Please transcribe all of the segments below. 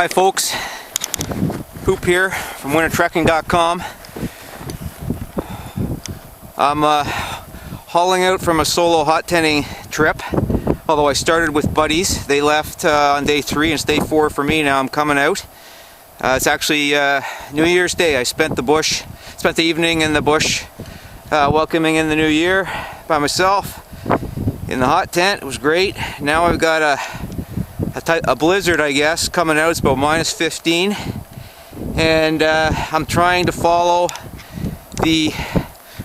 Hi folks, Hoop here from wintertrekking.com. I'm hauling out from a solo hot tenting trip, although I started with buddies. They left on day 3 and it's day 4 for me. Now I'm coming out. It's actually New Year's Day. I spent the evening in the bush welcoming in the new year by myself in the hot tent. It was great. Now I've got a blizzard, I guess, coming out. It's about -15, and I'm trying to follow the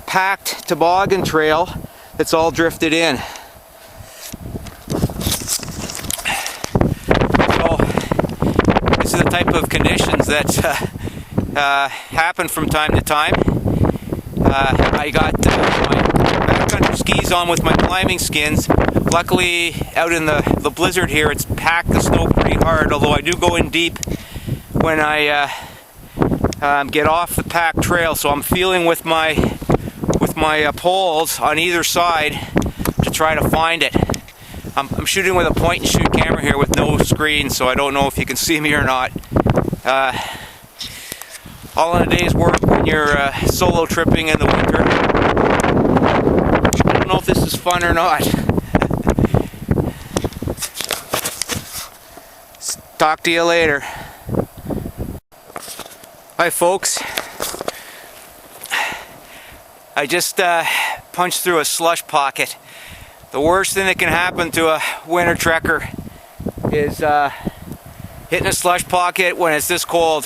packed toboggan trail that's all drifted in. So this is the type of conditions that happen from time to time. I got my backcountry skis on with my climbing skins. Luckily, out in the blizzard here, it's packed the snow pretty hard, although I do go in deep when I get off the packed trail. So I'm feeling with my poles on either side to try to find it. I'm shooting with a point and shoot camera here with no screen, so I don't know if you can see me or not. All in a day's work when you're solo tripping in the winter. I don't know if this is fun or not. Talk to you later. Hi folks. I just punched through a slush pocket. The worst thing that can happen to a winter trekker is hitting a slush pocket when it's this cold.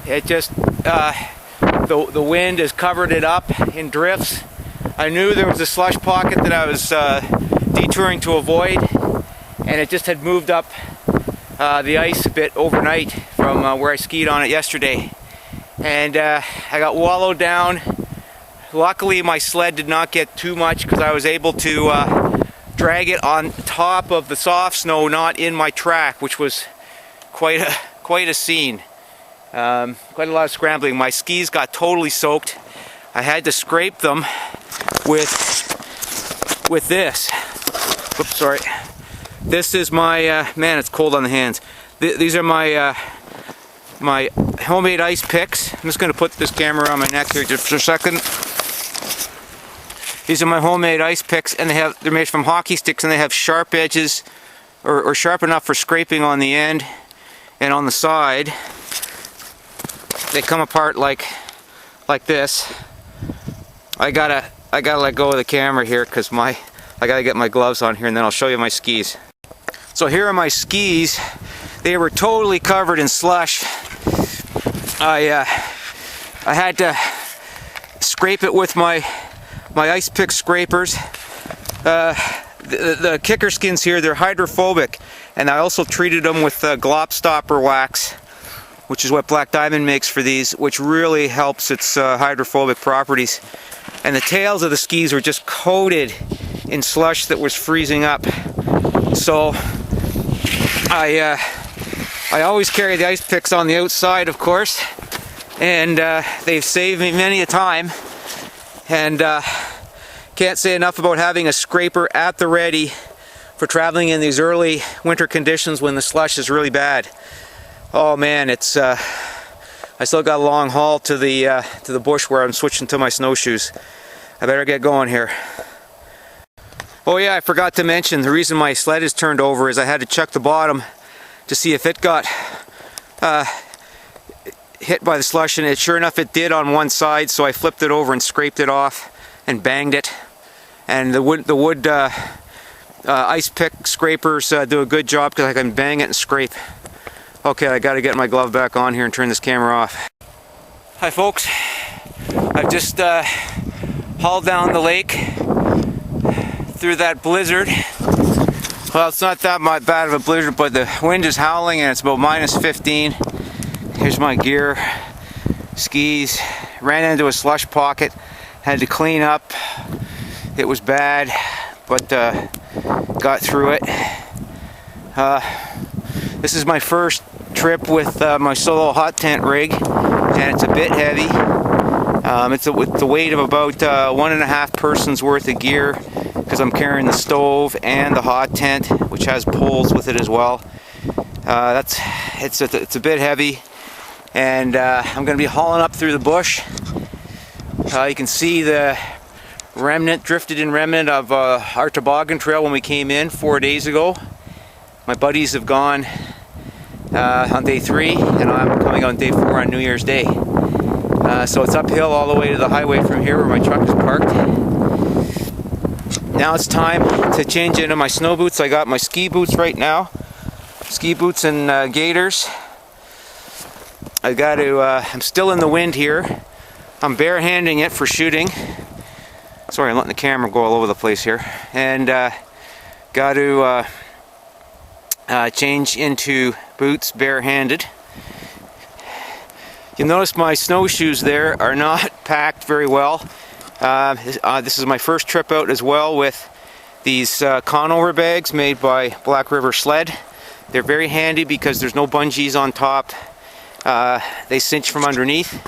It just the wind has covered it up in drifts. I knew there was a slush pocket that I was detouring to avoid, and it just had moved up the ice a bit overnight from where I skied on it yesterday, and I got wallowed down. Luckily my sled did not get too much because I was able to drag it on top of the soft snow, not in my track, which was quite a scene. Quite a lot of scrambling. My skis got totally soaked. I had to scrape them with this. Oops, sorry. This is my man. It's cold on the hands. These are my my homemade ice picks. I'm just going to put this camera on my neck here just for a second. These are my homemade ice picks, and they're made from hockey sticks, and they have sharp edges, or sharp enough for scraping on the end and on the side. They come apart like this. I gotta let go of the camera here because I gotta get my gloves on here, and then I'll show you my skis. So here are my skis. They were totally covered in slush. I had to scrape it with my ice pick scrapers. The kicker skins here, they're hydrophobic, and I also treated them with glop stopper wax, which is what Black Diamond makes for these, which really helps its hydrophobic properties. And the tails of the skis were just coated in slush that was freezing up. So I always carry the ice picks on the outside, of course, and they've saved me many a time. And can't say enough about having a scraper at the ready for traveling in these early winter conditions when the slush is really bad. Oh man, it's I still got a long haul to the bush where I'm switching to my snowshoes. I better get going here. Oh yeah, I forgot to mention, the reason my sled is turned over is I had to check the bottom to see if it got hit by the slush, and sure enough it did on one side, so I flipped it over and scraped it off and banged it. And the wood ice pick scrapers do a good job because I can bang it and scrape. Okay, I gotta get my glove back on here and turn this camera off. Hi folks, I've just hauled down the lake through that blizzard. Well, it's not that bad of a blizzard, but the wind is howling and it's about -15. Here's my gear, skis. Ran into a slush pocket, had to clean up. It was bad, but got through it. This is my first trip with my solo hot tent rig, and it's a bit heavy. It's with the weight of about 1.5 persons worth of gear, because I'm carrying the stove and the hot tent, which has poles with it as well. It's a bit heavy, and I'm going to be hauling up through the bush. You can see the drifted in remnant of our toboggan trail when we came in 4 days ago. My buddies have gone on day 3, and I'm coming on day 4 on New Year's Day. So it's uphill all the way to the highway from here where my truck is parked. Now it's time to change into my snow boots. I got my ski boots right now. Ski boots and gaiters. I'm still in the wind here. I'm barehanding it for shooting. Sorry, I'm letting the camera go all over the place here. And got to change into boots barehanded. You'll notice my snowshoes there are not packed very well. This is my first trip out as well with these conover bags made by Black River Sled. They're very handy because there's no bungees on top. They cinch from underneath,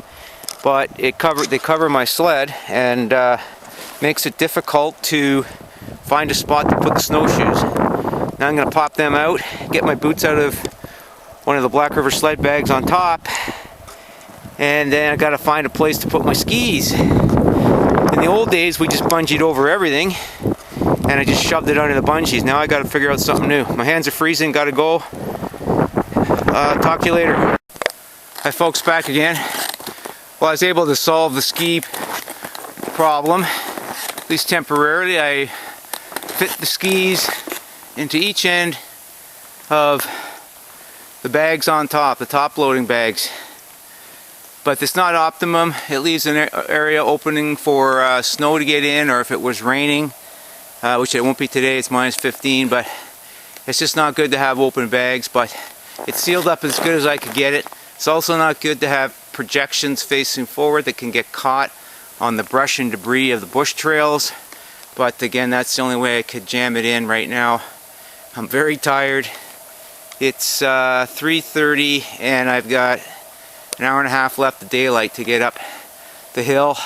but they cover my sled and makes it difficult to find a spot to put the snowshoes. Now I'm going to pop them out, get my boots out of one of the Black River Sled bags on top, and then I got to find a place to put my skis. In the old days, we just bungeed over everything, and I just shoved it under the bungees. Now I got to figure out something new. My hands are freezing, got to go. Talk to you later. Hi folks, back again. Well, I was able to solve the ski problem, at least temporarily. I fit the skis into each end of the bags on top, the top loading bags. But it's not optimum. It leaves an area opening for snow to get in, or if it was raining, which it won't be today, it's minus 15, but it's just not good to have open bags. But it's sealed up as good as I could get it. It's also not good to have projections facing forward that can get caught on the brush and debris of the bush trails. But again, that's the only way I could jam it in right now. I'm very tired. It's 3:30 and I've got an hour and a half left of daylight to get up the hill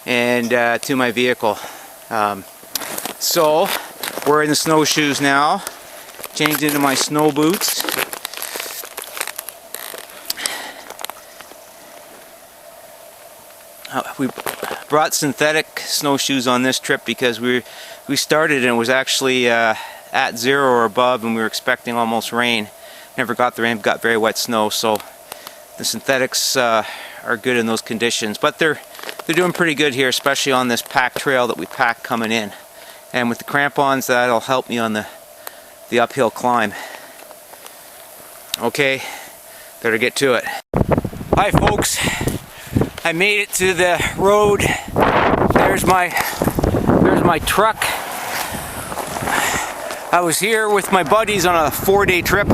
and to my vehicle. So wearing the snowshoes now, changed into my snow boots. We brought synthetic snowshoes on this trip because we started and it was actually at 0 or above, and we were expecting almost rain. Never got the rain, got very wet snow, so the synthetics are good in those conditions. But they're doing pretty good here, especially on this packed trail that we packed coming in. And with the crampons, that'll help me on the uphill climb. Okay, better get to it. Hi folks, I made it to the road. There's my truck. I was here with my buddies on a 4-day trip.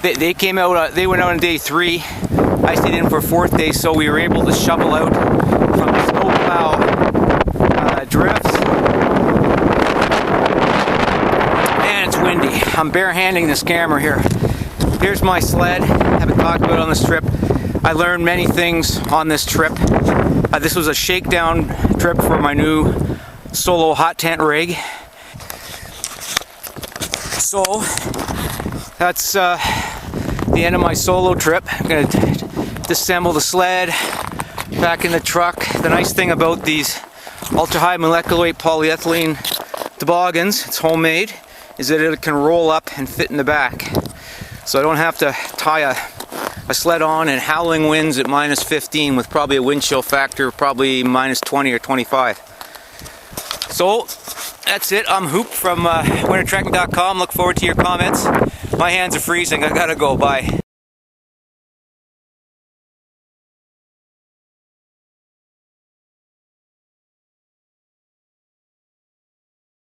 They came out. They went out on day 3. I stayed in for a 4th day, so we were able to shovel out from the snowplow drifts. And it's windy. I'm barehanding this camera here. Here's my sled. Haven't talked about it on this trip. I learned many things on this trip. This was a shakedown trip for my new solo hot tent rig. So that's the end of my solo trip. I'm going to disassemble the sled, back in the truck. The nice thing about these ultra high molecular weight polyethylene toboggans, it's homemade, is that it can roll up and fit in the back. So I don't have to tie a sled on in howling winds at minus 15 with probably a wind chill factor of probably minus 20 or 25. So that's it. I'm Hoop from wintertrekking.com. Look forward to your comments. My hands are freezing. I gotta go. Bye.